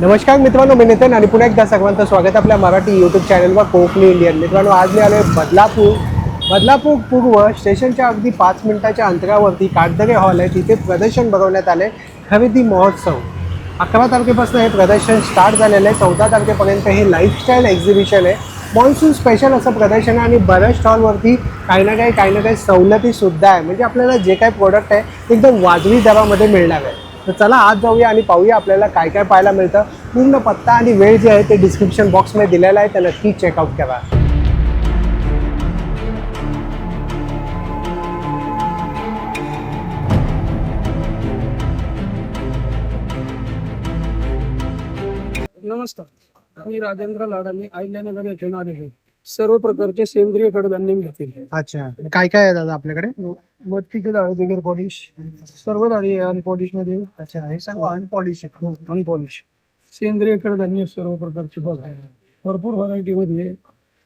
नमस्कार मित्रांनो, मी नितीन आणि पुन्हा एकदा सर्वांचं स्वागत आपल्या मराठी यूट्यूब चॅनलवर कोकणी इंडियन. मित्रांनो, आज मी आलो बदलापूर पूर्व स्टेशनच्या अगदी 5 मिनिटाच्या अंतरावरती काटदरे हॉल आहे. तिथे प्रदर्शन भरवण्यात आले खरेदी महोत्सव. 11 तारखेपासून हे प्रदर्शन स्टार्ट झालेलं आहे. 14 तारखेपर्यंत हे लाईफस्टाईल एक्झिबिशन आहे. मॉन्सून स्पेशल असं प्रदर्शन आहे आणि बऱ्याच स्टॉलवरती काही ना काही सवलतीसुद्धा आहे. म्हणजे आपल्याला जे काही प्रोडक्ट आहे ते एकदम वाजवी दरामध्ये मिळणार आहे. तर चला आज जाऊया आणि पाहूया आपल्याला काय काय पाहायला मिळतं. पूर्ण पत्ता आणि वेळ जे आहे ते डिस्क्रिप्शन बॉक्समध्ये दिलेला आहे, तर नक्की चेकआउट करा. नमस्कार, मी राजेंद्र लाडाने अहिल्यानगर येथून आलेलो. सर्व प्रकारचे सेंद्रिय कडधान्य मिळतील. अच्छा, काय काय आहे दादा आपल्याकडे? मटकीचे डाळ बिगर पॉलिश, सर्व डाळी अनपॉलिश मध्ये. अच्छा, हे सर्व अनपॉलिश आहे. अनपॉलिश सेंद्रिय कडधान्य सर्व प्रकारचे बघ आहे. भरपूर व्हरायटी मध्ये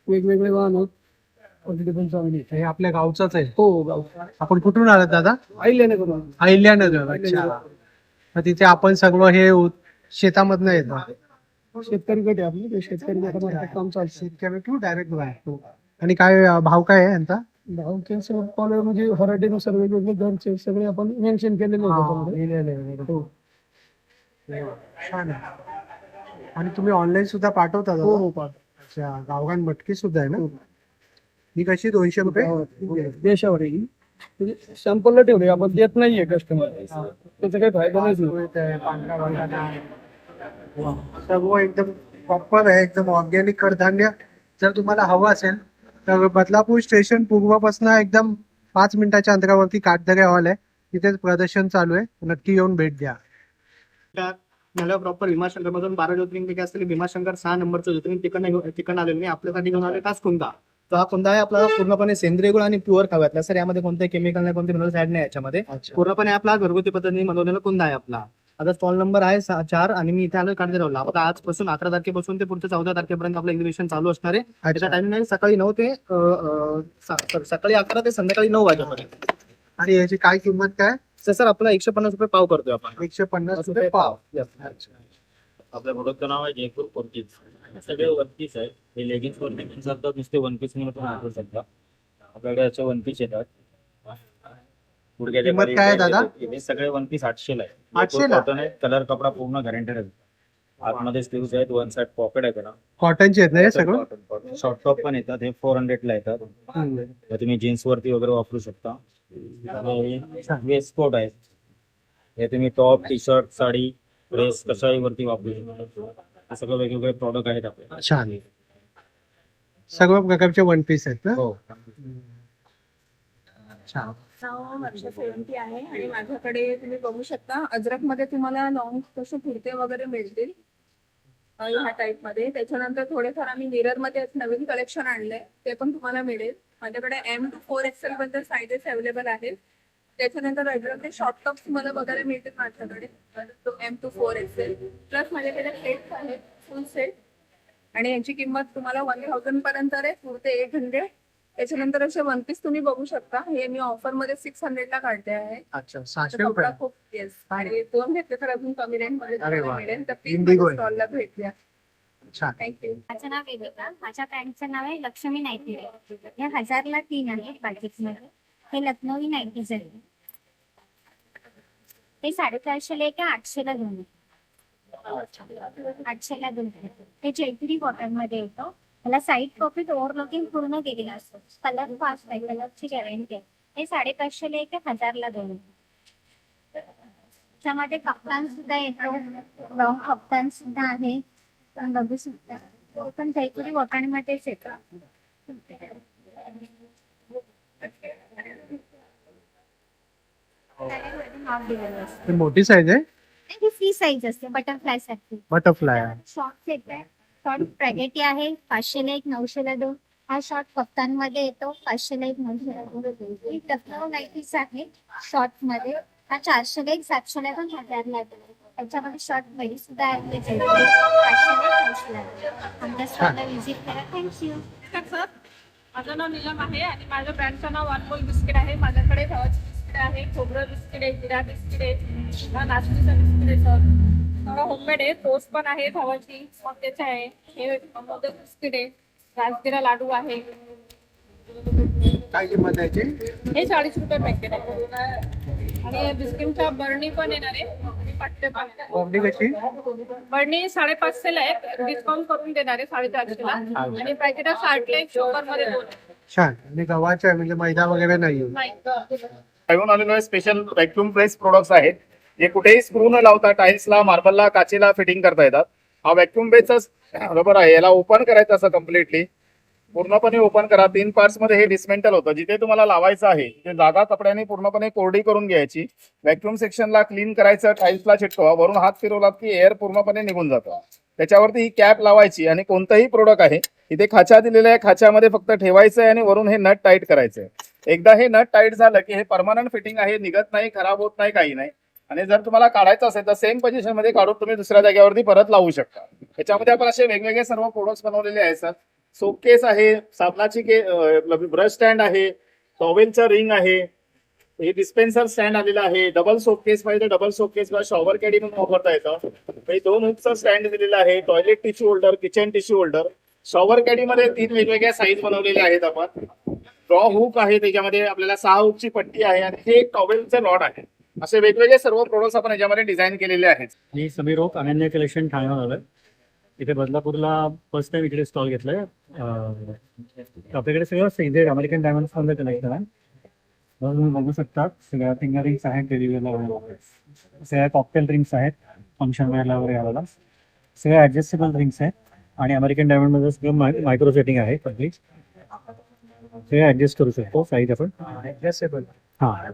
वेगवेगळे वाहन क्वालिटी पण चांगली आहे. हे आपल्या गावचाच आहे. हो, गाव आपण कुठून आलात दादा? अहिल्यानगर. अहिल्यानगर. अच्छा, मग तिथे आपण सर्व हे शेतामधनं येतं. शेतकरी गट आहे आपली, ते शेतकरी गटामध्ये काम चालतं. शेतकरी टू डायरेक्ट बाय. आणि काय भाव काय आहे यांचा? भाव त्यांचं म्हणजे व्हरायटीनुसार वेगवेगळे दरचे सगळे आपण मेन्शन केलेले आहेत. हो. छान आहे. आणि तुम्ही ऑनलाईन सुद्धा पाठवता? हो हो, पाठ. अच्छा, गावगान मटकी सुद्धा आहे ना? ही कशी 200 रुपये? देशावर आहे ही. म्हणजे सॅम्पलला ठेवले, आपण देत नाहीये कस्टमर, त्याचा काही फायदा नाही. पांढरा वाटाणा सर्व एकदम प्रॉपर आहे, एकदम ऑर्गॅनिक कडधान्य. जर तुम्हाला हवं असेल तर बदलापूर स्टेशन पूर्वपासून एकदम 5 मिनिटाच्या अंतरावरती काटदरे हॉल आहे, तिथेच प्रदर्शन चालू आहे. नक्की येऊन भेट द्या. मला प्रॉपर भीमाशंकर मधून 12 ज्योतिर्लिंग असलेले भीमाशंकर 6 नंबरचं ज्योतिर्लिंग तिकडनं आलेलं नाही. आपल्यासाठी घेऊन आले कास कुंदा. तो हा कुंदा आहे आपला पूर्णपणे सेंद्रिय गुळ आणि प्युअर खाव्यातला. सर यामध्ये कोणते केमिकल नाही, कोणते मिनरल्स ऍड नाही याच्यामध्ये. पूर्णपणे आपला घरगुती पद्धतीने बनवलेला कुंदा आहे आपला. आता स्टॉल नंबर आहे 4 आणि मी इथे आलो काटदरे. आता आजपासून 11 तारखेपासून ते पुढच्या 14 तारखेपर्यंत आपलं एक्झिबिशन चालू असणार आहे. त्याचा टायमिंग आहे सकाळी 9 ते सकाळी 11 ते संध्याकाळी 9 वाजेपर्यंत. आणि याची काय किंमत काय? सर आपला 150 रुपये पाव करतोय आपण. 150 रुपये पाव. आपल्या प्रोडक्टचं नाव आहे जयपूर पोर्टीज. सगळे वन पीस आहेत. हे लेगिन्स वरती पण चालतात, नुसते वन पीस म्हणून पण वापरू शकता. आपल्याकडे याचे वन पीस येतात. किंमत काय आहे दादा? हे सगळे वन पीस 800 ला आहे. 800 ला? कॉटन आहे, कलर कपडा पूर्ण गॅरंटेड आहे. आतमध्ये स्लीव्स आहेत, वन साइड पॉकेट आहे. कॉटनचे आहेत ना हे सगळं? शॉर्ट टॉप पण येतात. हे 400 ला येतात. तर तुम्ही जीन्स वरती वगैरे वापरू शकता. वेस्ट कोट आहे. हे तुम्ही top, T shirt, sari, dress कशाही वरती वापरू शकता. हे सगळं वेगवेगळे प्रॉडक्ट आहेत आपले. छान, सर्व प्रकारचे वन पीस आहेत ना? हो. छान. नाव वर्षा सोळंकी आहे आणि माझ्याकडे तुम्ही बघू शकता अजरक मध्ये तुम्हाला लॉंग तसे कुर्ते वगैरे मिळतील ह्या टाईप मध्ये. त्याच्यानंतर थोडेफार आम्ही मिरर मध्ये नवीन कलेक्शन आणलंय, ते पण तुम्हाला मिळेल. माझ्याकडे M to 4 XL बद्दल साईजेस अवेलेबल आहेत. त्याच्यानंतर अजरकचे शॉर्ट टॉप्स तुम्हाला बघायला मिळतील माझ्याकडे, तो M to 4 XL. प्लस माझ्याकडे सेट्स आहेत, फुल सेट, आणि यांची किंमत तुम्हाला 1000 पर्यंत आहे. कुर्ते 800. त्याच्यानंतर असे वन पीस तुम्ही बघू शकता. हे मी ऑफर मध्ये 600 ला काढते आहे. अच्छा, 600 कपडा रुपये. खूप येस, आणि दोन घेतले तर अजून कमी रेंज मध्ये अरे वा. मिळेल. तर Indigo आहे. स्टॉलला भेट द्या. छान. थँक्यू. माझं नाव वेदिका. माझ्या ब्रँडचं नाव आहे लक्ष्मी नाईटी. हे 1000ला 3 आहेत पॅकेजमध्ये. हे लखनौई नाईटीज आहे. ते 450ला एक आहे, 800ला 2 आहे. 800ला 2 आहे. हे जयपुरी कॉटन मध्ये येतो. त्याला साईड पॉकेट ओव्हरलॉकिंग पूर्ण केलेलं असतं. कलर फास्ट आहे, कलरची गॅरंटी आहे. हे 550ला एक आहे, 1000ला 2 आहे. त्याच्यामध्ये कप्तान सुद्धा येतो, लॉंग कप्तान सुद्धा आहे. बघू शकता, तो पण जयपुरी वॉटाणीमध्येच येतो. ही मोठी साईज आहे? ही फ्री साईज असते बटरफ्लाय साठी. बटरफ्लाय. शॉर्ट येत आहे. शॉर्ट स्पॅगेटी आहे, 500ला 1, 900ला 2. हा शॉर्ट कप्तान मध्ये येतो, 500ला 1, 900ला 2. ही लखनौ नाईटीज आहे शॉर्ट मध्ये. हा 400ला 1, 700ला 2, 1000ला 2. त्याच्यामध्ये शॉर्ट बडी सुद्धा आहे, 500ला 900ला 2. आमच्या स्टॉलला व्हिजिट करा. थँक्यू. सर, माझं नाव नीलम आहे आणि माझ्या ब्रँडचं नाव अनमोल बिस्किट आहे. माझ्याकडे गव्हाची बिस्किट आहे, खोबरं बिस्किट आहे, जिरा बिस्किट आहे, नाचणीचं बिस्किट आहे. सर सगळं होममेड आहे. टोस्ट पण आहे गव्हाची, मग त्याचे आहे. हे मोदक बिस्किट आहे, राजगिरा लाडू आहे. काय किंमत आहे याची? हे 40 रुपये पॅकेट आहे. आणि बिस्किटच्या बरणी पण येणार आहे, पट्टे पण आहे. बॉम्बे कशी? बरणी 550 ला आहे, डिस्काउंट करून देणार आहे 450 ला. आणि पॅकेट 60 ला 100 मध्ये 2 आहे. छान. आणि गव्हाचं आहे म्हणजे मैदा वगैरे नाही. नाही घेऊन आलेलो आहे स्पेशल व्हॅक्यूम प्रेस प्रोडक्ट्स आहेत जे कुठेही स्क्रू न लावता टाइल्सला, मार्बलला, काचेला फिटिंग करता येतात. हा व्हॅक्यूम बेसचा रबर आहे, याला ओपन करायचं असं कम्प्लिटली पूर्णपणे ओपन करा. 3 पार्ट्स मध्ये हे डिस्मेंटल होतं. जिथे तुम्हाला लावायचं आहे तिथे जागा कपड्याने पूर्णपणे कोरडी करून घ्यायची. व्हॅक्यूम सेक्शनला क्लीन करायचं, टाइल्सला चिटकवा. वरून हात फिरवलात की एअर पूर्णपणे निघून जातो. त्याच्यावरती ही कॅप लावायची आणि कोणतंही प्रोडक्ट आहे इथे खाचा दिलेला आहे, खाच्यामध्ये फक्त ठेवायचं आहे आणि वरून हे नट टाईट करायचं आहे. एकदा हे नट टाईट झालं की हे परमनंट फिटिंग आहे, निघत नाही, खराब होत नाही, काही नाही. आणि जर तुम्हाला काढायचं असेल तर सेम पोझिशन मध्ये काढून तुम्ही दुसऱ्या जागेवरती परत लावू शकता. त्याच्यामध्ये आपण असे वेगवेगळे सर्व प्रोडक्ट्स बनवलेले आहेत सर. सोपकेस आहे, साबणाची ब्रश स्टँड आहे, टॉवेलचं रिंग आहे, हे डिस्पेन्सर स्टँड आलेलं आहे. डबल सोपकेस पाहिजे डबल सोपकेस किंवा शॉवर कॅडी म्हणून वापरता येतं. 2 हुकचं स्टँड दिलेलं आहे, toilet tissue holder, kitchen tissue holder. Shower candy मध्ये 3 वेगवेगळ्या साईज बनवलेल्या आहेत आपण. ड्रॉ हुक आहे, त्याच्यामध्ये आपल्याला 6 हुकची पट्टी आहे आणि हे एक टॉवेलचं रॉड आहे. असे वेगवेगळे सर्व प्रोडक्ट्स आपण याच्यामध्ये डिझाईन केलेले आहेत. मी समीर ओक, अनन्य कलेक्शन ठाण्यावर आलोय. इथे बदलापूरला फर्स्ट टाइम इकडे स्टॉल घेतलाय. आपल्याकडे सगळं सीझेड अमेरिकन डायमंड्स मधलं कलेक्शन आहे. तुम्ही बघू शकता सगळ्या फिंगर रिंग्स आहेत, डेलिव्हरीला वगैरे सगळ्या कॉकटेल रिंग्स आहेत, फंक्शन वेअरला वगैरे आलेला. सगळ्या ऍडजस्टेबल रिंग्स आहेत आणि अमेरिकन डायमंड मध्ये सगळं मायक्रो सेटिंग आहे. सगळं ऍडजस्ट करू शकतो साईज आपण. ऍडजस्टेबल. हा,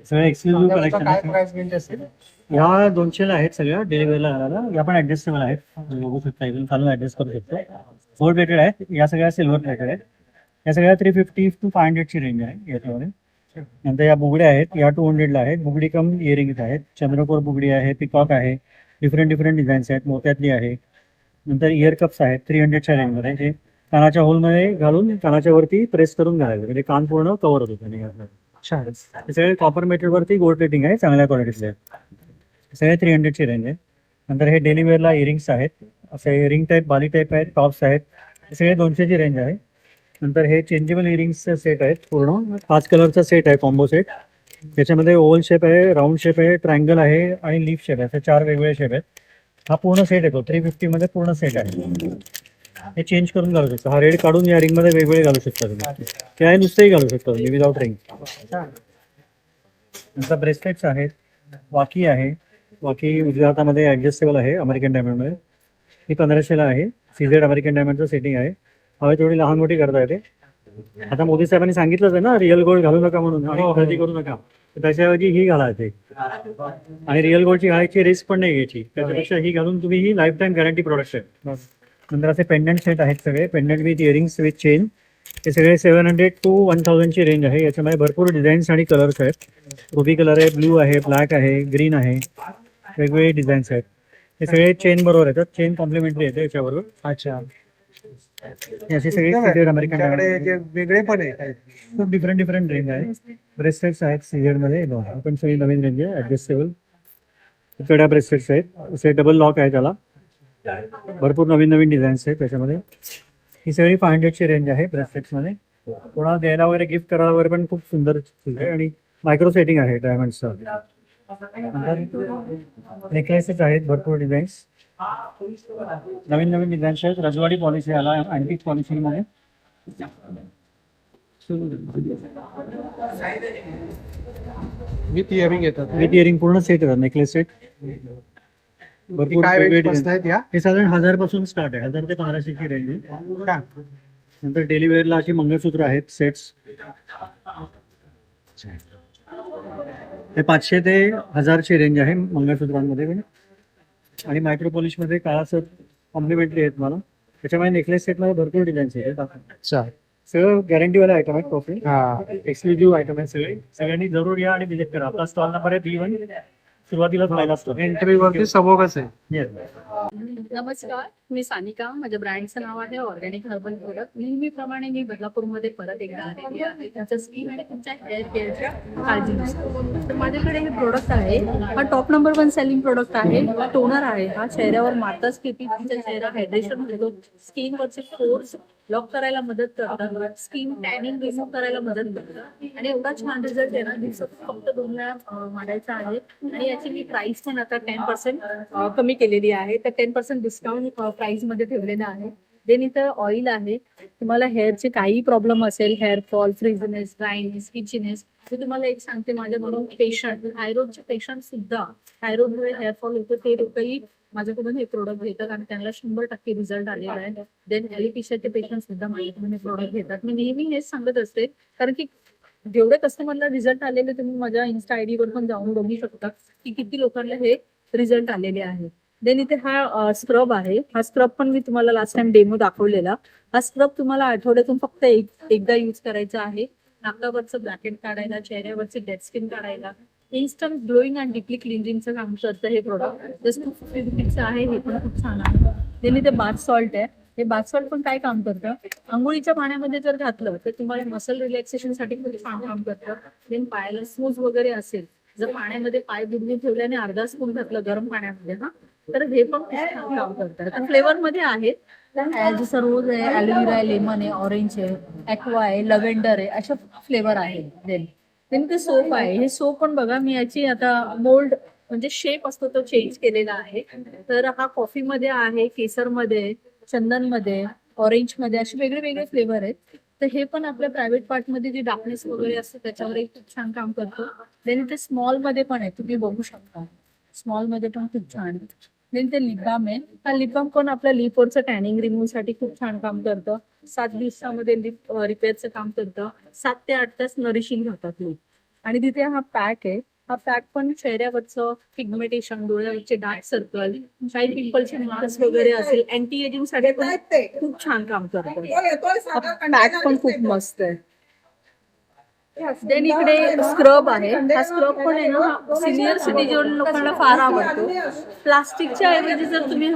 सगळं एक्सक्लुझिव्ह कलेक्शन काय आहे. प्राइस रेंज असेल? ह्या 200 आहेत सगळ्या डेलिव्हरीला आलेल्या. या पण ऍडजस्टेबल आहेत, बघू शकता, इथून चालून ऍडजस्ट करू शकतो. गोल्ड प्लेटेड आहेत, या सगळ्या सिल्वर प्लेटेड आहेत. या सगळ्या 350 to 500 ची रेंज आहे याच्यामध्ये. नंतर या बुगड्या आहेत, या 200 ला आहेत. बुगडी कम इयरिंग्स आहेत, चंद्रकोर बुगडी आहे, पिकॉक आहे, डिफरंट डिझाईन्स आहेत, मोत्यातली आहे. नंतर इयर कप्स आहेत 300 च्या रेंजमध्ये. हे कानाच्या होलमध्ये घालून कानाच्या वरती प्रेस करून घालायचं, म्हणजे कान पूर्ण कव्हर होतो त्याने. छान. हे सगळे कॉपर मेटेड वरती गोल्ड प्लेटिंग आहे, चांगल्या क्वालिटीचे आहेत. सगळे 300 ची रेंज आहे. नंतर हे डेली वेअरला इयरिंग्स आहेत, असे रिंग टाईप, बाली टाईप आहेत, टॉप्स आहेत. हे सगळे 200 ची रेंज आहे. नंतर हे चेंजेबल इयरिंग्सचे सेट आहेत, पूर्ण 5 कलरचा सेट आहे, कॉम्बो सेट. त्याच्यामध्ये ओव्हल शेप आहे, राऊंड शेप आहे, ट्रायंगल आहे आणि लीफ शेप आहे. असे 4 वेगवेगळे शेप आहेत. हा पूर्ण सेट येतो, 350 मध्ये पूर्ण सेट आहे. हे चेंज करून घालू शकता. हा रेड काढून या रिंग मध्ये वेगवेगळे घालू शकता तुम्ही. ते आहे नुसतेही घालू शकता तुम्ही विदाउट रिंग. नंतर ब्रेसलेट्स आहेत, वाकी आहे. वाकी उजव्या हातामध्ये ऍडजस्टेबल आहे अमेरिकन डायमंड मध्ये. ही 1500 ला आहे. सीझेड अमेरिकन डायमंडचं सेटिंग आहे. हवे थोडी लहान मोठी करता येते. आता मोदी साहेबांनी सांगितलंच आहे ना, रिअल गोल्ड घालू नका म्हणून आणि खरेदी करू नका. त्याच्याऐवजी ही घालायची आणि रिअल गोल्डची घालायची रिस्क पण नाही घ्यायची. त्याच्यापेक्षा ही घालून तुम्ही ही लाईफ टाईम गॅरंटी प्रोडक्ट आहे. नंतर असे पेंडंट सेट आहेत सगळे, pendant with earrings with chain. हे सगळे 700 to 1000 ची रेंज आहे. याच्यामध्ये भरपूर डिझाईन्स आणि कलर्स आहेत. रुबी कलर आहे, ब्लू आहे, ब्लॅक आहे, ग्रीन आहे, वेगवेगळे डिझाईन्स आहेत. हे सगळे चेन बरोबर येतात, चेन कॉम्प्लिमेंटरी येते याच्याबरोबर. अच्छा. हे असे सगळे अमेरिकन तुमच्याकडे जे वेगळे पण आहे, खूप डिफरंट रेंज आहे. ब्रेसलेट्स आहेत सीझेड मध्ये, पण सगळी नवीन रेंज आहे, ऍडजस्टेबल कडा ब्रेसलेट्स आहेत. असे डबल लॉक आहे त्याला. भरपूर नवीन डिझाईन्स आहेत त्याच्यामध्ये. ही सगळी 500 ची रेंज आहे ब्रेसलेट्स मध्ये. कोणाला द्यायला वगैरे, गिफ्ट करायला वगैरे पण खूप सुंदर आहे आणि मायक्रो सेटिंग आहे डायमंडचं. नेकलेसेस आहेत, भरपूर डिझाईन्स, नवीन डिझाईन्स आहेत. रजवाडी पॉलिसी आला अँटिक पॉलिसी मध्ये. विथ इयरिंग येतात. विथ इयरिंग पूर्ण सेट येतात, नेकलेस सेट. भरपूर काय वेगवेगळे रेंज डिझाईन. आहेत या? हे साधारण 1000 पासून स्टार्ट आहे, 1000 ते 1500 ची रेंज आहे. छान. नंतर डेली वेअरला अशी मंगळसूत्र आहेत, सेट्स. हे 500 ते 1000 ची रेंज आहे मंगळसूत्रांमध्ये. आणि मायक्रो पॉलिश मध्ये काळासर कॉम्प्लिमेंटरी आहेत मला. त्याच्यामुळे नेकलेस सेट मध्ये भरपूर डिझाईन्स आहेत. अच्छा. सगळं गॅरंटीवाले आयटम आहेत, प्रॉफिट हा. एक्सक्लुझिव्ह आयटम आहेत सगळे. सगळ्यांनी जरूर या आणि विजिट करा. आपला स्टॉल नंबर आहे B1. सुरुवातीलाच पाहिला असतो. एंट्रीवरती सबोगस आहे. Yes. नमस्कार, मी सानिका. माझ्या ब्रँडचं नाव आहे ऑर्गॅनिक हर्बल प्रोडक्ट. नेहमीप्रमाणे मी बदलापूरमध्ये परत एकदा आलेली आहे तुमच्या स्किन आणि तुमच्या हेअर केअरच्या काळजीनुसार. तर माझ्याकडे हे प्रोडक्ट आहे. हा टॉप नंबर 1 सेलिंग प्रोडक्ट आहे. हा टोनर आहे. हा चेहऱ्यावर मारताच किती तुमच्या चेहरा हायड्रेशन होतो, स्किनवरचे पोर्स लॉक करायला मदत करतात, स्किन टॅनिंग रिमूव्ह करायला मदत करतात आणि एवढा छान रिझल्ट आहे ना. दिवसातून फक्त 2 वेळा मारायचा आहे आणि याची मी प्राइस पण आता 10% कमी केलेली आहे. तर 10% डिस्काउंट प्राइस मध्ये ठेवलेलं आहे. देन इथं ऑइल आहे. तुम्हाला हेअरचे काही प्रॉब्लेम असेल, हेअर फॉल, फ्रिझनेस, ड्रायनेस, इचीनेस, मी तुम्हाला एक सांगते, माझ्याकडून पेशंट थायरॉइडचे पेशंट सुद्धा, थायरॉइडमुळे हेअरफॉल होतो, ते लोकही माझ्याकडून हे प्रोडक्ट घेतात आणि त्यांना 100% रिझल्ट आलेला आहे. देन एलिपिशाचे पेशंट सुद्धा माझ्याकडून हे प्रोडक्ट घेतात. मी नेहमी हेच सांगत असते, कारण की जेवढे कस्टमरला रिझल्ट आलेले तुम्ही माझ्या इन्स्टा आयडी वर पण जाऊन बघू शकता की किती लोकांना हे रिझल्ट आलेले आहे. देन इथे हा स्क्रब आहे. हा स्क्रब पण मी तुम्हाला लास्ट टाइम डेमो दाखवलेला. हा स्क्रब तुम्हाला आठवड्यातून फक्त एकदा यूज करायचा आहे. नाकावरचं ब्लॅकेट काढायला, चेहऱ्यावरचे डेड स्किन काढायला, इन्स्टंट ग्लोईंग आणि डीपली क्लिन्झिंगचं काम करतं हे प्रोडक्ट. जस्ट 250 रुपीजचं आहे. हे पण खूप छान आहे. देन इथे बाथ सॉल्ट आहे. हे बाथ सॉल्ट पण काय काम करतं, आंघोळीच्या पाण्यामध्ये जर घातलं तर तुम्हाला मसल रिलॅक्सेशनसाठी खूप छान काम करतं. देन पायाला सूज वगैरे असेल, जर पाण्यामध्ये पाय बुडवून ठेवले आणि अर्धा स्पून घातलं गरम पाण्यामध्ये हा, तर हे पण खूप छान काम करतात. तर फ्लेवर मध्ये आहे जसं रोज आहे, ॲलोवेरा आहे, लेमन आहे, ऑरेंज आहे, ॲक्वा आहे, लव्हेंडर आहे, अशा फ्लेवर आहे. देन ते सोप आहे. हे सोप पण बघा, मी याची आता मोल्ड म्हणजे शेप असतो तो चेंज केलेला आहे. तर हा कॉफी मध्ये आहे, केसर मध्ये, चंदन मध्ये, ऑरेंज मध्ये, असे वेगळे वेगळे फ्लेवर आहेत. तर हे पण आपल्या प्रायव्हेट पार्ट मध्ये जे डार्कनेस वगैरे असतं त्याच्यावर खूप छान काम करतो. देन इथे स्मॉल मध्ये पण आहे, तुम्ही बघू शकता. स्मॉल मध्ये पण खूप छान आहे. देन ते लिप बाम आहे. हा लिप बाम पण आपल्या लिपवरचं टॅनिंग रिमूव्ह साठी खूप छान काम करतं. 7 दिवसामध्ये लिप रिपेअरचं काम करतं. 7 ते 8 तास नरिशिंग राहतात लिप. आणि तिथे हा पॅक आहे. हा पॅक पण चेहऱ्यावरचं पिगमेंटेशन, डोळ्यावरचे डार्क सर्कल, काही पिंपलचे मार्क्स वगैरे असेल, अँटी एजिंग साठी पण खूप छान काम करतं. पॅक पण खूप मस्त आहे. देन इकडे स्क्रब आहे. हा स्क्रब पण आहे ना, सिनियर सिटीजन लोकांना फार आवडतो. प्लास्टिकच्या ऐवजी जर तुम्ही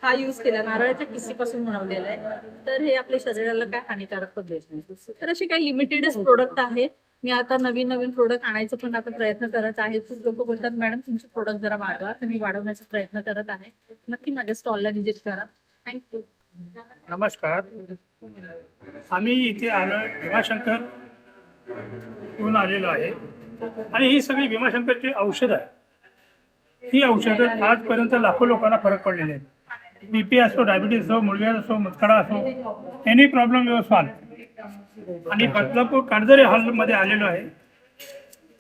हा यूज केला, नारळाच्या किस्सीपासून बनवलेला आहे, तर हे आपल्या शरीराला काय हानिकारक पण देत नाही. तर असे काही लिमिटेडच प्रोडक्ट आहे. मी आता नवीन नवीन प्रोडक्ट आणायचा पण आता प्रयत्न करत आहे. खूप लोक बोलतात मॅडम तुमचे प्रोडक्ट जरा वाढवा, तर मी वाढवण्याचा प्रयत्न करत आहे. नक्की माझ्या स्टॉलला व्हिजिट करा. थँक्यू. नमस्कार, आम्ही इथे आलो भीमाशंकर येऊन आलेलो आहे आणि ही सगळी भीमाशंकरची औषधं आहे. ही औषधं आजपर्यंत लाखो लोकांना फरक पडलेले आहेत. बीपी असो, डायबिटीस असो, मुळव्याध असो, मुतखडा असो, एनी प्रॉब्लेम युअर सॉल्व. आणि बदलापूर काटदरे हॉलमध्ये आलेलो आहे.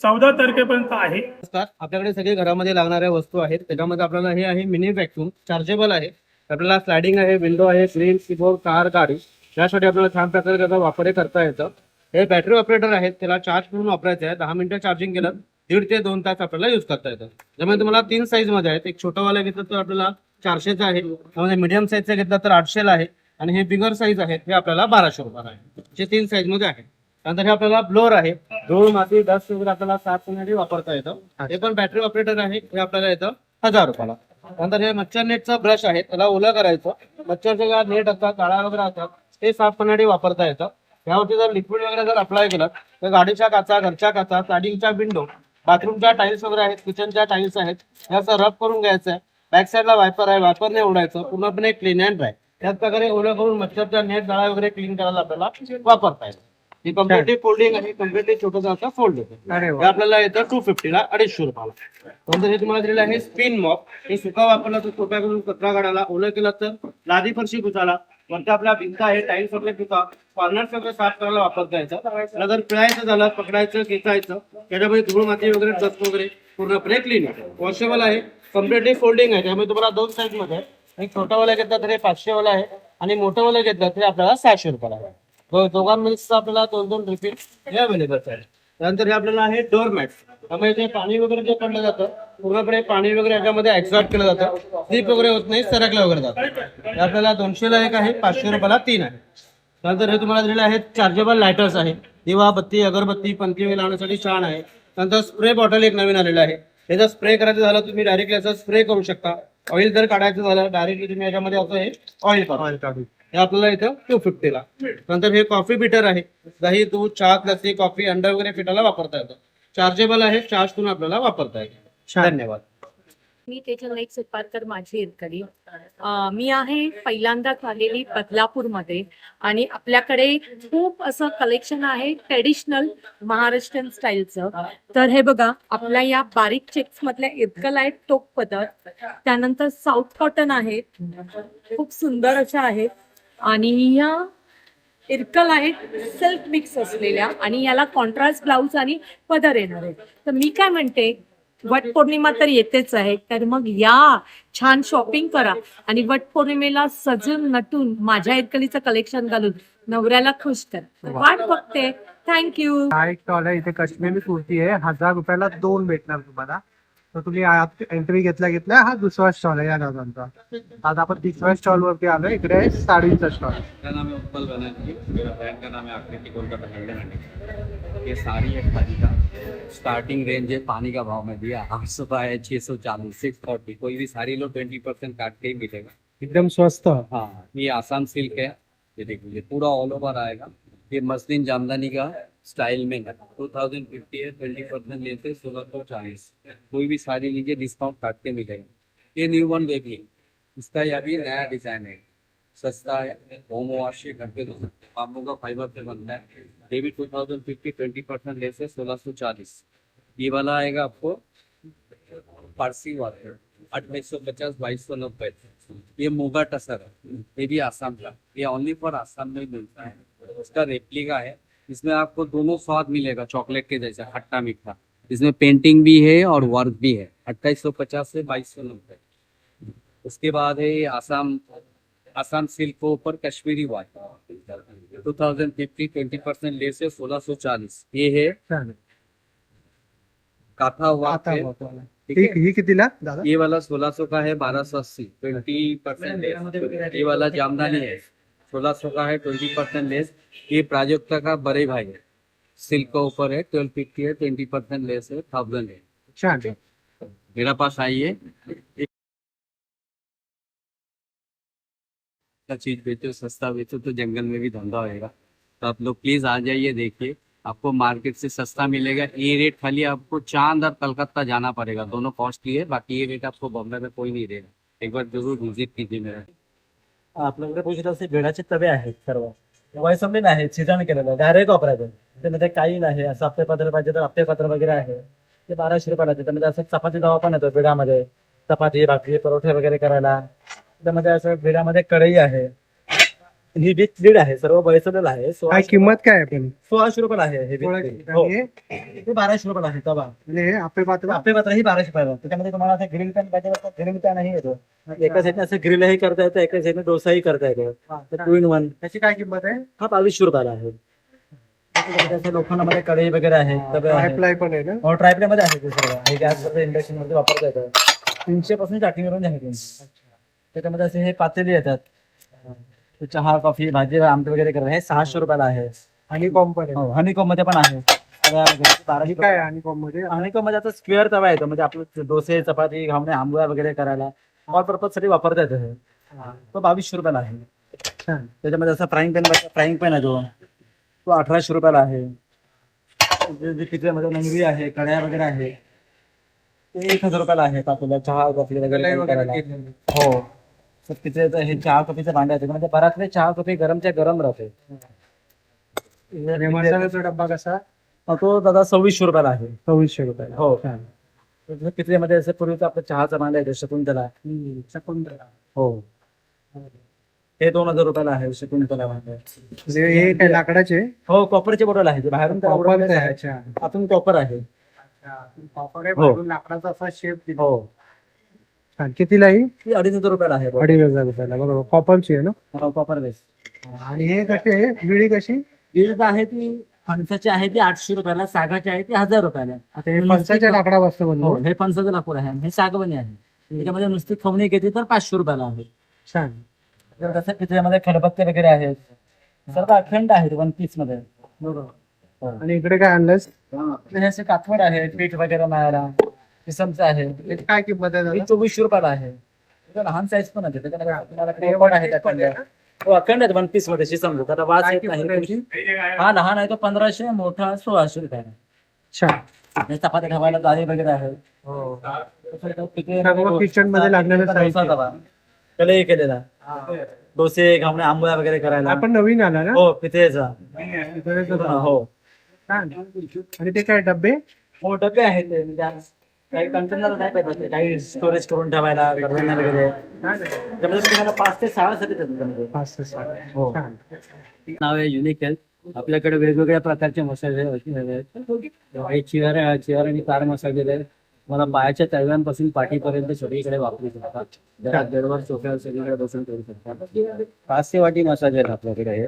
14 तारखेपर्यंत आहे. आपल्याकडे सगळे घरामध्ये लागणाऱ्या वस्तू आहेत. त्याच्यामध्ये आपल्याला हे आहे मिनी व्हॅक्यूम, चार्जेबल आहे. आपल्याला स्लायडिंग आहे, विंडो आहे, ग्रिल, कीबोर्ड, कार, गाडी, यासाठी आपल्याला छान प्रकारे त्याचा वापर करता येतं. हे बॅटरी ऑपरेटर आहेत. त्याला चार्ज करून वापरायचं आहे. 10 मिनिटं चार्जिंग केलं 1.5 ते 2 तास आपल्याला यूज करता येतं. त्यामुळे तुम्हाला 3 साईज मध्ये आहेत. एक छोटावाला घेतलं तर आपल्याला 400चा आहे. त्यामध्ये मीडियम साईजचा घेतला तर 800ला आहे. आणि हे बिगर साईज आहे हे आपल्याला 1200 रुपयाला आहे. हे 3 साईज मध्ये आहे. त्यानंतर हे आपल्याला ब्लोअर आहे. धूळ, माती, डस्ट वगैरे आपल्याला साफ करण्यासाठी वापरता येतं. हे पण बॅटरी ऑपरेटर आहे. हे आपल्याला येतं 1000 रुपयाला. त्यानंतर हे मच्छर नेटचा ब्रश आहे. त्याला ओलं करायचं, मच्छरचे काय नेट असतात, काळा वगैरे असतात, ते साफ करण्यासाठी वापरता येतं. यावरती जर लिक्विड वगैरे जर अप्लाय केलं तर गाडीच्या काचा, घरच्या काचा, स्लायडिंगच्या विंडो, बाथरूमच्या टाईल्स वगैरे आहेत, किचनच्या टाईल्स आहेत, याचं रब करून घ्यायचं आहे. बॅक साईडला वायपर आहे, वायपरने उडायचं, पूर्णपणे क्लीन अँड ड्राय. त्याच प्रकारे ओलं करून मच्छरच्या नेट, जाळा वगैरे क्लीन करायला आपल्याला वापरता येतं. ही कम्प्लिटली फोल्डिंग आहे. कम्प्लिटली छोटं असं फोल्ड होतं. हे आपल्याला येतं 250ला, 250 रुपयाला. नंतर हे तुम्हाला दिलेलं आहे स्पिन मॉप. हे सुका वापरला तर सोप्या करून कचरा काढायला, ओलं केलं तर लादी फरशी पुसायला, वरच्या आपल्या भिंत आहे, टाईल्स वगैरे पुसा, कॉर्नर वगैरे साफ करायला वापरता येतं. त्याला जर पिळायचं झालं, पकडायचं, खेचायचं, त्याच्यामध्ये धूळ, माती वगैरे, डस्ट वगैरे पूर्णपणे क्लीन आहे. वॉशेबल आहे, कम्प्लिटली फोल्डिंग आहे. त्यामुळे तुम्हाला 2 साईज मध्ये आहे. एक छोटावाला घेतला तर हे 500 वाला आहे आणि मोठावाला घेतला तर आपल्याला 600 रुपयाला आहे. दोघांमध्ये आपल्याला 2-2 रिफिल हे अवेलेबल आहे. त्यानंतर हे आपल्याला आहे डोअर मॅट. त्यामुळे ते पाणी वगैरे जे पडलं जातं पूर्णपणे पाणी वगैरे याच्यामध्ये एक्झॉर्ट केलं जातं, स्लिप वगैरे होत नाही, सरकलं वगैरे जातं. हे आपल्याला 200ला एक आहे, 500 रुपयाला 3 आहे. त्यानंतर हे तुम्हाला दिलेले आहेत चार्जेबल लायटर्स आहे. दिवा, बत्ती, अगरबत्ती, पंथी लावण्यासाठी छान आहे. नंतर स्प्रे बॉटल एक नवीन आलेला आहे. याचा स्प्रे करायचं झालं तुम्ही डायरेक्टली याचा स्प्रे करू शकता. ऑइल जर काढायचं झालं डायरेक्टली तुम्ही याच्यामध्ये असं हे ऑइल काढू. हे आपल्याला इथं 250 ला. नंतर हे कॉफी बिटर आहे. दही, दूध, चहा, लस्सी, कॉफी, अंडा वगैरे फिटायला वापरता येतं. चार्जेबल आहे, चार्ज करून आपल्याला वापरता येतं. धन्यवाद. मी तेजल नाईक सुपारकर, माझी इरकडी. मी आहे पहिल्यांदाच आलेली बदलापूरमध्ये आणि आपल्याकडे खूप असं कलेक्शन आहे ट्रेडिशनल महाराष्ट्रीयन स्टाईलचं. तर हे बघा, आपल्या या बारीक चेक्स मधल्या इरकल आहेत, टोक पदर, त्यानंतर साऊथ कॉटन आहेत, खूप सुंदर अशा आहेत. आणि या इरकल आहेत सिल्क मिक्स असलेल्या आणि याला कॉन्ट्रास्ट ब्लाऊज आणि पदर येणार आहे. तर मी काय म्हणते, वट पौर्णिमा तर येतेच आहे, तर मग या छान शॉपिंग करा आणि वट पौर्णिमेला सजून नटून माझ्या इरकलीचं कलेक्शन घालून नवऱ्याला खुश कर. वाट बघते. थँक्यू. हा एक स्टॉल आहे, इथे काश्मीरी कुर्ती आहे, 1000 रुपयाला 2 भेटणार तुम्हाला. तर तुम्ही एंट्री घेतल्या हा दुसरा स्टॉल आहे या दादांचा. आज आपण तिसऱ्या स्टॉल वरती आलो. इकडे आहे साडीचा स्टॉल. मेरा नाम है उत्पल बनर्जी, मेरा ब्रांड का नाम है आकृति कोलकाता गोल्डन हंडी. ये साड़ी है खादी का, स्टार्टिंग रेंज है पानी का भाव में दिया 800 का है, 640, 640. कोई भी साड़ी लो 20% काट के ही मिलेगा. एकदम स्वस्त. हाँ, ये आसाम सिल्क है. ये देखिए पूरा ऑल ओवर आएगा. ये मसलिन जामदानी का स्टाइल में है. 2050 है, 20% लेते 1640. कोई भी साड़ी लीजिए डिस्काउंट काट के मिलेगा. ये न्यू वन बेबी, इसका यह भी नया डिजाइन है, सस्ता है, होम वॉश घर पे धो सकते हैं, बाम्बू का फाइबर से बनता है. ये भी 2050 20% लेस है 1640. ये वाला आएगा आपको पारसी वाला 2850 2290. ये मोगा टसर है, ये भी आसाम का, ये ओनली फॉर आसाम में मिलता है. उसका रेप्लिका है, इसमें आपको दोनों स्वाद मिलेगा चॉकलेट के जैसा खट्टा मीठा. इसमें पेंटिंग भी है और वर्क भी है. 2850 से 2290. उसके बाद है ये आसाम सिल्क के ऊपर कश्मीरी वाच 2050 20% लेस है 1640. ये है काथा वर्क है, ठीक है. ही कितीला दादा? ये वाला 1600 का है, 1280 20% लेस. ये वाला जामदानी है 1600 का है, 20% लेस. ये प्राजक्ता का बड़े भाई है, सिल्क का ऊपर है, 1250 है, 20% लेस है, 1000 है. छान. मेरा पास आइए. चीज बेचो, सस्ता बेचो तो जंगल में भी धंधा होएगा. तो आप लोग प्लीज आ जाइए, देखिए आपको मार्केट से सस्ता मिलेगा. ये रेट खाली आपको चांद और कलकत्ता जाना पड़ेगा, दोनों कॉस्टली है. बाकी ये रेट आपको बॉम्बे में कोई नहीं देगा. एक बार जरूर विजिट कीजिए मेरा. आपल्याकडे बघितलं असे बेडाचे तवे आहेत सर्व वयसंबीन आहेत, शिजन केलेलं डायरेक्ट वापरायचं. त्यामध्ये काही नाही, असं आपले पत्र पाहिजे तर आपले पत्र वगैरे आहे ते 1200 रुपयाला. त्यामध्ये असं चपाती तवा पण येतो बेडामध्ये, चपाती भाकरी परोठे वगैरे करायला. त्यामध्ये असं बेडामध्ये कढई आहे. ही बिग लीड आहे, सर्व वयसलेलं आहे. काय किंमत काय आहे पण? 1600 रुपयाला आहे हे big सोळा lead. किती? हो. आणि हे? हे 1200 रुपयाला आहे तवा. आणि हे आपले पात्र आपले मात्र ही 1200 रुपयाला. त्याच्यामध्ये तुम्हाला आता ग्रिल पॅन पाहिजे तर ग्रिल पॅनही येतो. एका साईडने असं ग्रिलही करता येतं, एका साईडने डोसाही करता येतो. 2 in 1. त्याची काय किंमत आहे? हा 2200 रुपयाला आहे. त्याच्यामध्ये लोखंडामध्ये कढई वगैरे आहे, तवे आहे. प्लाय पण आहे ना? हो, ट्रायप्ले मध्ये आहे ते सर्व. हे गॅस वगैरे इंडक्शन मध्ये वापरता येतं. 300 पासून स्टार्टिंग करून आहे. त्याच्यामध्ये असे हे पातेली येतात, चहा कॉफी भाजी आमटी वगैरे करतात. हे 600 रुपयाला आहे. आणि कॉम्प आहे. हो, हनीकॉम मध्ये पण आहे. 1200 काय आणि कॉम्प मध्ये? हनीकॉम मध्ये आता स्क्वेअर तवा येतो, म्हणजे आपलं डोसे चपाती घावणे आंबोळ्या वगैरे करायला ऑल पर्पज साठी वापरता येतं. हे तो 2200 रुपयाला आहे. छान. त्याच्यामध्ये असा फ्राईंग पॅन आहे तो 1800 रुपयाला आहे. पितळेमध्ये नंगरी आहे, कढया वगैरे आहे, ते 1000 रुपयाला आहे. आपल्याला चहा कॉफी वगैरे करायला. हो, तर पितळेचं हे चहा कॉफीचं भांड आहे, म्हणजे बराचले चहा कॉफी गरमच्या गरम राहते. आणि मसाल्याचा डब्बा कसा? तो दादा 2600 रुपयाला आहे. 2600 रुपयाला. हो. छान. पितळेमध्ये असं पूर्वीचं आपलं चहाचं भांड आहे शकुंतला. शकुंतला. हो, हे 2000 रुपयाला आहे शकुंतला भांड. म्हणजे हे काय लाकडाचे? हो, कॉपरचे बॉटल आहे. बाहेरून तर कॉपर आवडत आहे. आहे. अच्छा. आतून कॉपर आहे. कॉपर आहे, हो. बाहेरून लाकडाचा असा शेप दिला. हो, छान. कितीला ही? ती 2500 रुपयाला आहे. 2500 रुपयाला. बरोबर, कॉपरची आहे ना? Copper base. आणि हे कशी आहे विळी कशी? विविध आहे ती फणसाची आहे ती 800 रुपयाला, सागाची आहे ती 1000 रुपयाला. आता हे फणसाच्या लाकडापासून हो, बनवलं. हे फणसाचं लाकूड आहे. हे सागवणी आहे. त्याच्यामध्ये नुसती खवणी घेतली तर 500 रुपयाला आहे. छान. तर तसं त्याच्यामध्ये खलबत्ते वगैरे आहेत, सर्व अखंड आहेत 1 piece मध्ये. बरोबर. आणि इकडे काय आणलंस? हे असे काथवड आहे पीठ वगैरे मारायला. किसमचा आहे याची काय किंमत आहे ही दादा? 2400 रुपयाला आहे इथं लहान साईज पण आहे त्याच्याकडे पण आहे अखंड हो अखंड आहेत 1 पीस मध्ये शिसम त्याला वास काय येत किंमत आहे नाही याची? हा लहान आहे तो 1500 मोठा 1600 रुपये छान. चपात्या ठेवायला जाळी वगैरे आहे हो. पिठे सर्व किचन मध्ये लागणारं साहित्य. कलई केलेला डोसे घावणे आंबोळ्या वगैरे करायला आपण नवीन आला ना? हो पिठेचा हो छान. आणि ते काय डब्बे? हो डबे आहेत ते म्हणजे आज काही कंटेनर नाही पाहिजे काही स्टोरेज करून ठेवायला कडधान्य वगैरे त्यामध्ये तुम्हाला 5 ते 6 साठी देतात त्यामध्ये. 5 ते 6. हो. छान. नाव आहे युनिक हेल्थ आपल्याकडे वेगवेगळ्या प्रकारचे मसाले आहेत चिअर आणि कार मसाले आहेत मला पायाच्या तळव्यांपासून पाठीपर्यंत सगळीकडे वापरू शकतात घरात बेडवर सोफ्यावर सगळीकडे बसून करू शकतात 5 ते वाटी मसाले आहेत आपल्याकडे हे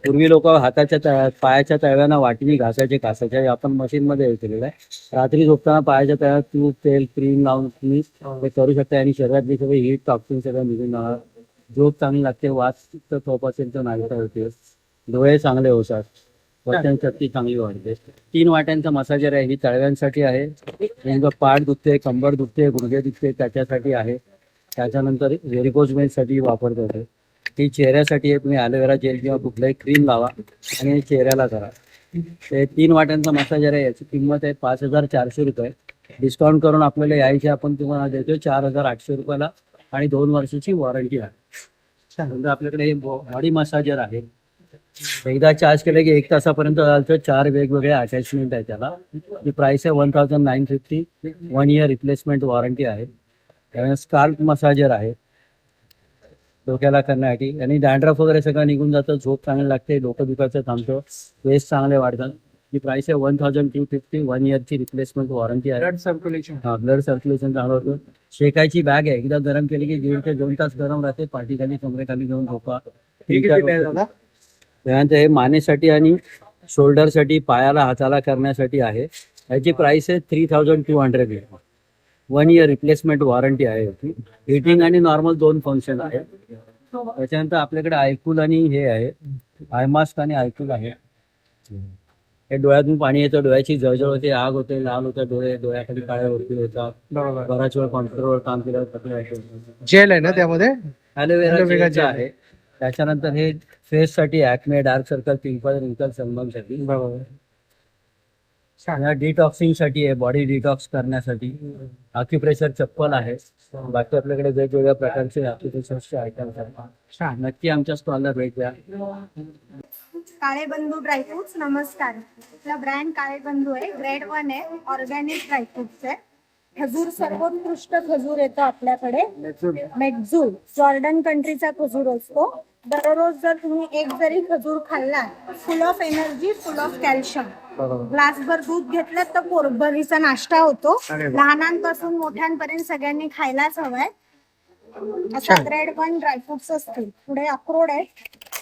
पूर्वी लोक हाताच्या पायाच्या तळव्यांना वाटीने घासायचे कासायचे आपण मशीन मध्ये हे केलेलं आहे रात्री झोपताना पायाच्या तळव्यात तूप तेल क्रीम लावून तुम्ही हे करू शकता आणि शरीरातली सगळी हीट टॉक्सिन सगळं निघून जाणार झोप चांगली लागते वास झोप असेल तर नाहीता होते डोळे चांगले होतात पचन शक्ती चांगली वाढते 3 वाट्यांचा मसाजर आहे ही तळव्यांसाठी आहे नेमकं पाठ दुखते कंबर दुखते गुडघे दुखते त्याच्यासाठी आहे त्याच्यानंतर व्हेरिकोज वेन्ससाठी वापरतो ते ही चेहऱ्यासाठी आहे तुम्ही ॲलोवेरा जेल किंवा कुठलाही क्रीम लावा आणि चेहऱ्याला करा ते 3 वाट्यांचा मसाजर आहे याची किंमत आहे 5400 रुपये डिस्काउंट करून आपल्याला यायची आपण तुम्हाला देतो 4800 रुपयाला आणि 2 वर्षाची वॉरंटी आहे नंतर आपल्याकडे बॉडी मसाजर आहे एकदा चार्ज केलं की 1 तासापर्यंत चालतं 4 वेगवेगळे अटॅचमेंट आहे त्याला ही प्राइस आहे 1950 1 इयर रिप्लेसमेंट वॉरंटी आहे त्यामुळे स्काल्प मसाजर आहे डोक्याला करण्यासाठी आणि डॅन्ड्रफ वगैरे सगळं निघून जातं झोप चांगली लागते डोकं दुखायचं थांबतं केस चांगले वाढतात ही प्राइस आहे 1250 1 इयरची रिप्लेसमेंट वॉरंटी आहे ब्लड सर्क्युलेशन. हा ब्लड सर्क्युलेशन चांगलं होतं शेकायची बॅग आहे एकदा गरम केली की 1.5 ते 2 तास गरम राहते पाठीखाली कमरेखाली घेऊन झोपा हे किती आहे दादा? त्यानंतर हे मानेसाठी आणि शोल्डरसाठी पायाला हाताला करण्यासाठी आहे याची प्राइस आहे 3200 1 इयर रिप्लेसमेंट वॉरंटी आहे हिटिंग आणि नॉर्मल 2 फंक्शन आहे त्याच्यानंतर आपल्याकडे आयकूल आणि हे आहे आय मास्क आणि आयकूल आहे हे डोळ्यातून पाणी येतं डोळ्याची जळजळ होते आग होते लाल होते डोळ्याखाली काळ्या वरती होतात बरोबर. बराच वेळ कॉम्प्युटरवर काम केल्यावर जेल आहे ना त्यामध्ये? ॲलोवेरा Aloe-vera जेल आहे त्याच्यानंतर हे फेस साठी ॲक्ने डार्क सर्कल पिंपल रिंकल सनबर्नसाठी बरोबर. डिटॉक्सिंग साठी आहे बॉडी डिटॉक्स करण्यासाठी अक्युप्रेशर चप्पल आहे बाकी आपल्याकडे वेगवेगळ्या प्रकारचे अक्युप्रेशरचे आयटम्स आहेत नक्की आमच्या स्टॉलला भेट द्या काळे बंधू ड्रायफ्रुट्स नमस्कार आपला ब्रँड काळे बंधू आहे ग्रेड 1 आहे ऑर्गॅनिक ड्रायफ्रुट्स आहे खजूर सर्वोत्कृष्ट खजूर येतो आपल्याकडे मेटझूर जॉर्डन कंट्रीचा खजूर असतो दररोज जर तुम्ही एक जरी खजूर खाल्ला full of energy full of calcium ग्लासभर दूध घेतलं तर पोटभरीचा नाश्ता होतो लहानांपासून मोठ्यांपर्यंत सगळ्यांनी खायलाच हवाय असा ग्रेड 1 ड्रायफ्रुट्स असतील पुढे अक्रोड आहे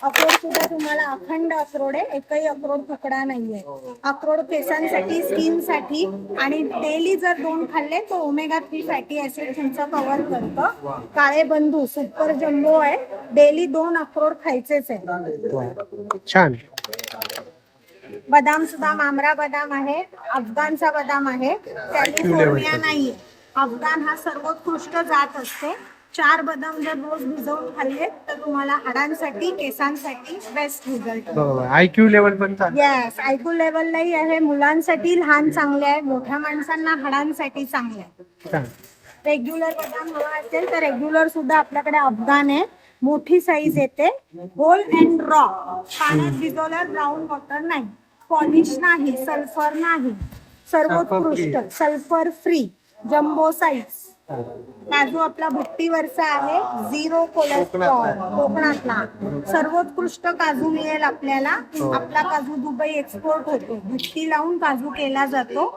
अक्रोड सुद्धा तुम्हाला अखंड अक्रोड आहे एकही अक्रोड तुकडा नाहीये अक्रोड केसांसाठी स्किनसाठी आणि डेली जर 2 खाल्ले तर ओमेगा 3 फॅटी ऍसिड तुमचं कव्हर करतं काळे बंधू सुपर जम्बो आहे डेली 2 अक्रोड खायचेच आहे छान. बदाम सुद्धा मामरा बदाम आहे अफगाणचा बदाम आहे कॅलिफोर्निया नाहीये अफगाण हा सर्वोत्कृष्ट जात असते 4 बदाम जर रोज भिजवून खाल्ले तर तुम्हाला हाडांसाठी केसांसाठी बेस्ट रिझल्ट बरोबर. IQ लेवल पण चांगलं. येस आयक्यू लेवललाही आहे मुलांसाठी लहान चांगले आहे मोठ्या माणसांना हाडांसाठी चांगले आहे छान. रेग्युलर बदाम हवा असेल तर रेग्युलर सुद्धा आपल्याकडे अफगाण आहे मोठी साईज येते होल अँड रॉ पाण्यात भिजवल्यावर ब्राऊन वॉटर नाही पॉलिश नाही सल्फर नाही सर्वोत्कृष्ट सल्फर फ्री जम्बो साईज काजू आपला भट्टीवरचा आहे 0 कोलेस्ट्रॉल कोकणातला सर्वोत्कृष्ट काजू मिळेल आपल्याला आपला काजू दुबई एक्सपोर्ट होतो भट्टी लावून काजू केला जातो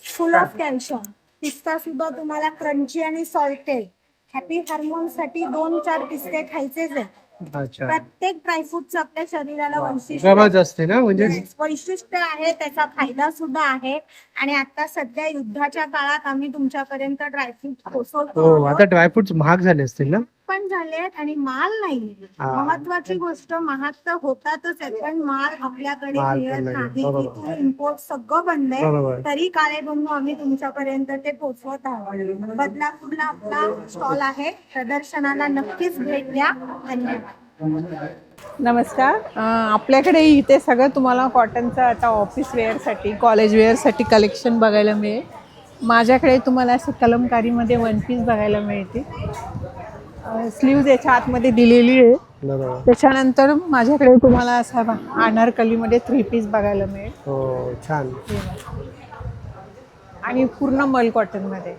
फुल ऑफ कॅल्शियम पिस्ता सुद्धा तुम्हाला क्रंची आणि सॉल्टेड हॅपी हार्मोन साठी 2-4 पिस्ते खायचेच आहे अच्छा. प्रत्येक ड्रायफ्रुटचं आपल्या शरीराला गरज असते ना म्हणजे वैशिष्ट्य आहे त्याचा फायदा सुद्धा आहे आणि आता सध्या युद्धाच्या काळात आम्ही तुमच्यापर्यंत ड्रायफ्रूट पोहोचवतो हो आता ड्रायफ्रुट्स महाग झाले असतील ना पण झाले आहेत आणि माल नाही. हा. महत्वाची गोष्ट, महाग तर होतातच आहे पण माल आपल्याकडे माल पण मिळत नाही. नाही. बरोबर. इथून इम्पोर्ट सगळं बंद बरोबर. आहे. तरी काळे बंधू आम्ही तुमच्यापर्यंत ते पोहोचवत आहोत. बदलापूरला आपला स्टॉल आहे, प्रदर्शनाला नक्कीच भेट द्या. धन्यवाद. नमस्कार. आपल्याकडे इथे सगळं तुम्हाला कॉटनचं आता ऑफिस वेअरसाठी, कॉलेज वेअरसाठी कलेक्शन बघायला मिळेल. माझ्याकडे तुम्हाला असं कलमकारीमध्ये वन पीस बघायला मिळते. स्लीव्ज याच्या आतमध्ये दिलेली आहे. बरोबर. त्याच्यानंतर माझ्याकडे तुम्हाला असं अनारकलीमध्ये 3 पीस बघायला मिळेल हो छान. आणि पूर्ण मल कॉटनमध्ये.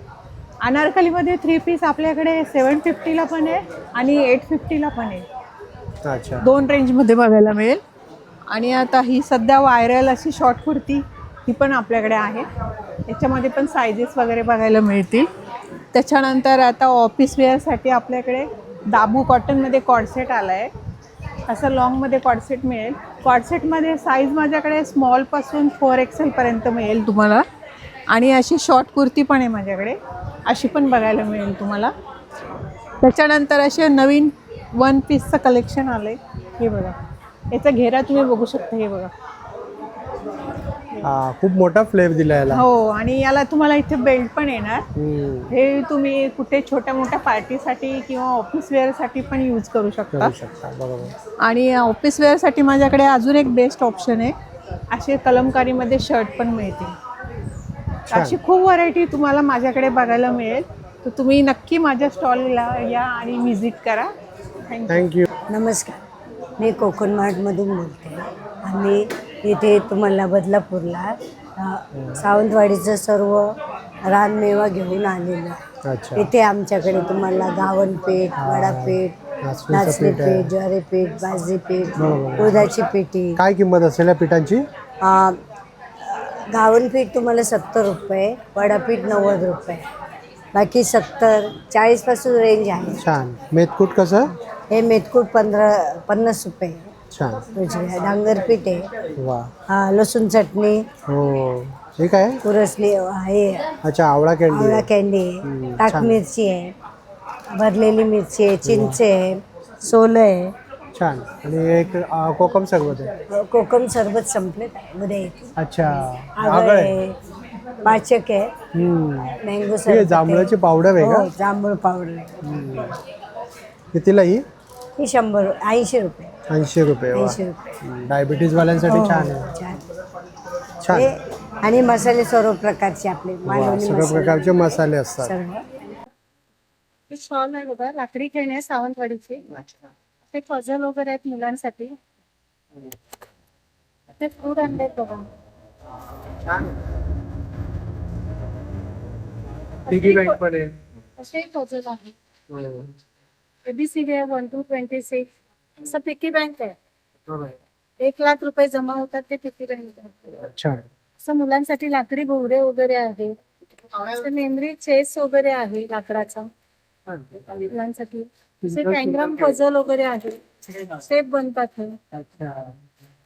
अनारकलीमध्ये 3 पीस आपल्याकडे 750ला पण आहे आणि 850ला पण आहे. अच्छा. 2 रेंजमध्ये बघायला मिळेल. आणि आता ही सध्या व्हायरल अशी शॉर्ट कुर्ती ही पण आपल्याकडे आहे. याच्यामध्ये पण सायझेस वगैरे बघायला मिळतील. त्याच्यानंतर आता ऑफिस वेअरसाठी आपल्याकडे दाबू कॉटनमध्ये कॉर्डसेट आला आहे. असं लॉंगमध्ये कॉर्डसेट मिळेल. कॉर्डसेटमध्ये साईज माझ्याकडे स्मॉलपासून 4XL पर्यंत मिळेल तुम्हाला. आणि अशी शॉर्ट कुर्ती पण आहे माझ्याकडे, अशी पण बघायला मिळेल तुम्हाला. त्याच्यानंतर असे नवीन वन पीसचं कलेक्शन आलं आहे. हे बघा, याचा घेरा तुम्ही बघू शकता. हे बघा, खूप मोठा फ्लेवर दिला याला. हो. आणि याला तुम्हाला इथे बेल्ट पण येणार. हम्म. हे तुम्ही कुठे छोट्या मोठ्या पार्टीसाठी किंवा ऑफिस वेअरसाठी पण यूज करू शकता. करू शकता. बरोबर. आणि ऑफिस वेअरसाठी माझ्याकडे अजून एक बेस्ट ऑप्शन आहे, असे कलमकारीमध्ये शर्ट पण मिळतील. अशी खूप व्हरायटी तुम्हाला माझ्याकडे बघायला मिळेल. तर तुम्ही नक्की माझ्या स्टॉलला या आणि व्हिजिट करा. थँक्यू. नमस्कार, मी कोकण मार्टमधून बोलते. आम्ही इथे तुम्हाला बदलापूरला सावंतवाडीचं सर्व रानमेवा घेऊन आलेलो आहे. अच्छा. इथे आमच्याकडे तुम्हाला गावणपीठ, वडापीठ, नाचणी पीठ, ज्वारी पीठ, बाजरी पीठ, उडदाची पिठी. काय किंमत असेल या पिठांची? गावणपीठ तुम्हाला 70 रुपये, वडापीठ 90 रुपये, बाकी 70, 40 पासून रेंज आहे. छान. मेथकूट कसं? हे मेथकूट 50 रुपये. छान. डांगरपीठ आहे. वा. लसूण चटणी. हो. हे काय? कुरसली आहे. अच्छा, आवळा कॅन्डी. आवळा कॅन्डी आहे, टाक मिरची आहे, भरलेली मिरची आहे, चिंच आहे, सोलं आहे. छान. आणि एक कोकम सरबत आहे. कोकम सरबत संपले उद्या येते. अच्छा. आगळ आहे, पाचक आहे, मँगो सरबत. जांभळाची पावडर आहे का? जांभूळ पावडर आहे. कितीला ही? ही 80 रुपये. 80 रुपये. 80 रुपये. डायबिटीज वाल्यांसाठी छान आहे. छान. छान. आणि मसाले सर्व प्रकारचे आपले मालवणी सगळ्या प्रकारचे मसाले असतात. हे स्टॉल आहे बघा, लाकडी खेळणे आहे सावंतवाडीचे. ते पझल वगैरे आहेत मुलांसाठी. ते फूड आणले बघा. पिगी बँक पण आहे. असे पझल आहे. ABCD आहे 1 to 26. असं पिकी बँक आहे. 1,00,000 रुपये जमा होतात ते पिकी बँक आहे. अच्छा. असं मुलांसाठी लाकडी भोवरे वगैरे आहे. असं मेमरी चेस वगैरे आहे लाकडाचा मुलांसाठी. असे टँग्राम पझल वगैरे आहे. शेप बनतात हे.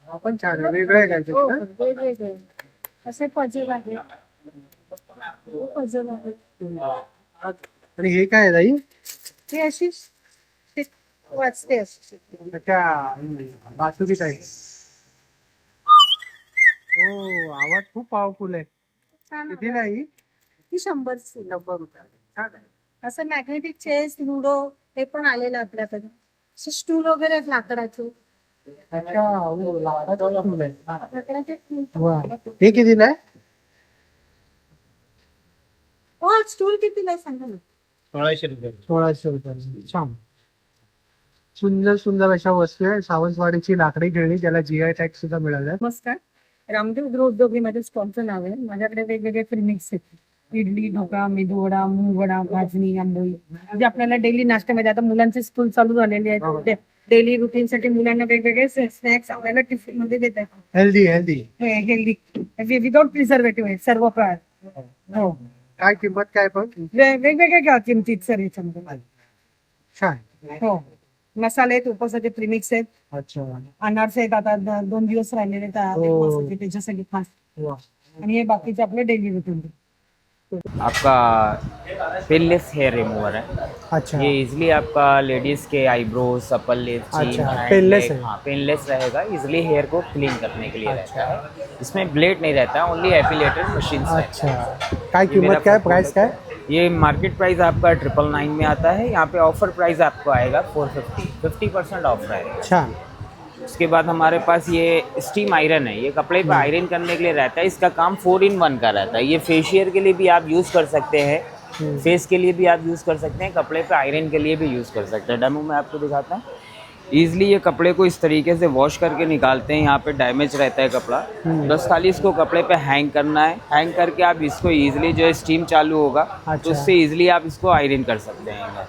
आपण छान वेगळे काय? हो, वेगवेगळे असे पझल आहे. पझल आहे. आणि हे काय आहे ताई? ही अशी वाचते अशी. अच्छा, बासुकी टाईप. हो, आवाज खूप पॉवरफुल आहे. किती नाही? ही 100 रुपये. असं मॅग्नेटिक चेस, लुडो हे पण आलेलं आपल्याकडे. असे स्टूल वगैरे आहेत लाकडाचे. अच्छा. हो, लाकडाचं आहे. लाकडाचे वा. हे कितीला आहे? हो, स्टूल कितीला आहे सांगा ना. 1600 रुपये. 1600 रुपये. छान. सुंदर सुंदर अशा वस्तू आहे. सावंतवाडीची लाकडी खेळणी, त्याला GI टॅग सुद्धा मिळाला आहे. नमस्कार, रामदेव गृहोद्योगीमध्ये स्टॉलचं नाव आहे. माझ्याकडे वेगवेगळे प्रीमिक्स आहेत. इडली, ढोकळा, मेदूवडा, मूगवडा, भाजणी, आंबोळी, म्हणजे आपल्याला डेली नाश्त्यामध्ये. आता मुलांचे स्कूल चालू झालेली आहे, डेली रुटीन साठी मुलांना वेगवेगळे स्नॅक्स आपल्याला टिफिन मध्ये देतात. हेल्दी विदाउट प्रिझर्वेटिव्ह आहे सर्व प्रकार. हो. काय किंमत काय पण? वेगवेगळ्या किमतीत सर याच्यामध्ये. छान. हो. मसाले आहेत, उपवासाचे प्रीमिक्स आहेत. अच्छा. अनारसे आहेत, आता 2 दिवस राहिलेले त्याच्यासाठी खास. आणि हे बाकीचे आपले डेली रुटीन. आपका पेनलेस हेयर रिमूवर है। अच्छा ये इजीली आपका लेडीज के आईब्रोज, अपर लिप्स, अच्छा, पेनलेस है। हाँ पेनलेस रहेगा, इजीली हेयर को क्लीन करने के लिए रहता है। इसमें ब्लेड नहीं रहता है, ओनली एपिलेटेड मशीन। अच्छा काय कीमत क्या है, प्राइस क्या है? ये मार्केट प्राइस आपका 999 में आता है, यहाँ पे ऑफर प्राइस आपको आएगा 450, 50% ऑफ रहेगा। अच्छा उसके बाद हमारे पास ये स्टीम आयरन है, ये कपड़े पे आयरन करने के लिए रहता है। इसका काम 4 in 1 का रहता है। ये फेशियर के लिए भी आप यूज़ कर सकते हैं, फेस के लिए भी आप यूज़ कर सकते हैं, कपड़े पे आयरन के लिए भी यूज़ कर सकते हैं। डेमो में आपको दिखाता हूँ। ईजिली ये कपड़े को इस तरीके से वॉश करके निकालते हैं। यहाँ पे डैमेज रहता है कपड़ा, बस खाली इसको कपड़े पे हैंग करना है। हैंग करके आप इसको ईजिली जो है स्टीम चालू होगा तो उससे ईजिली आप इसको आयरन कर सकते हैं।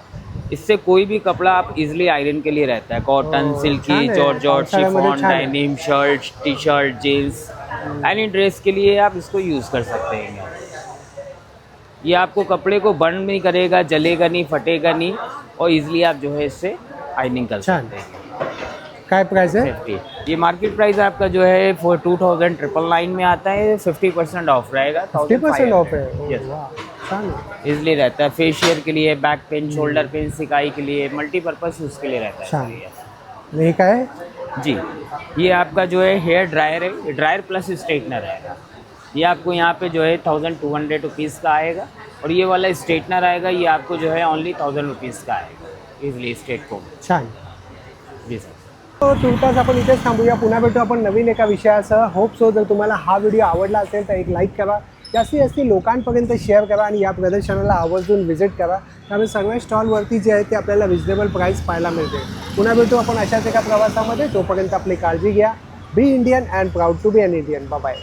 इससे कोई भी कपड़ा आप इजीली आयरन के लिए रहता है। Cotton, silky, georgette, chiffon, denim, shirt, T shirt, jeans, any dress के लिए आप इसको यूज़ कर सकते हैं। ये आपको कपड़े को बर्न नहीं करेगा, जलेगा नहीं, फटेगा नहीं, और इजीली आप जो है इससे आयरनिंग कर सकते हैं। काय प्राइस है? 50। ये मार्केट प्राइस आपका जो है 2999 में आता है, 50% ऑफ रहेगा। 50% ऑफ है। इजली रहता है फेशियर के लिए, बैक पेन, शोल्डर पेन, सिकाई के लिए, मल्टीपर्पज़ यूज़ के लिए रहता है। ये क्या है? जी, ये आपका जो है हेयर ड्रायर है, ये ड्रायर प्लस स्ट्रेटनर रहेगा। ये आपको यहाँ पे जो है 1200 रुपीज़ का आएगा, और ये वाला स्ट्रेटनर आएगा, ये आपको जो है ओनली 1000 रुपीज़ का आएगा, इजली स्ट्रेट को। छान। जी सर। तो तुर्तास आपण इथेच थांबूया, पुन्हा भेटू आपण नवीन एका विषयासह। होप सो जर तुम्हाला हा व्हिडिओ आवडला असेल तर एक लाईक करा, जास्तीत जास्त लोकांपर्यंत शेअर करा, आणि या प्रदर्शनाला आवर्जून व्हिजिट करा। त्यामुळे सगळ्या स्टॉलवरती जे आहे ते आपल्याला रिजनेबल प्राईस पाहायला मिळते। पुन्हा भेटू आपण अशाच एका प्रवासामध्ये, तोपर्यंत आपली काळजी घ्या। Be Indian and proud to be an Indian. Bye bye.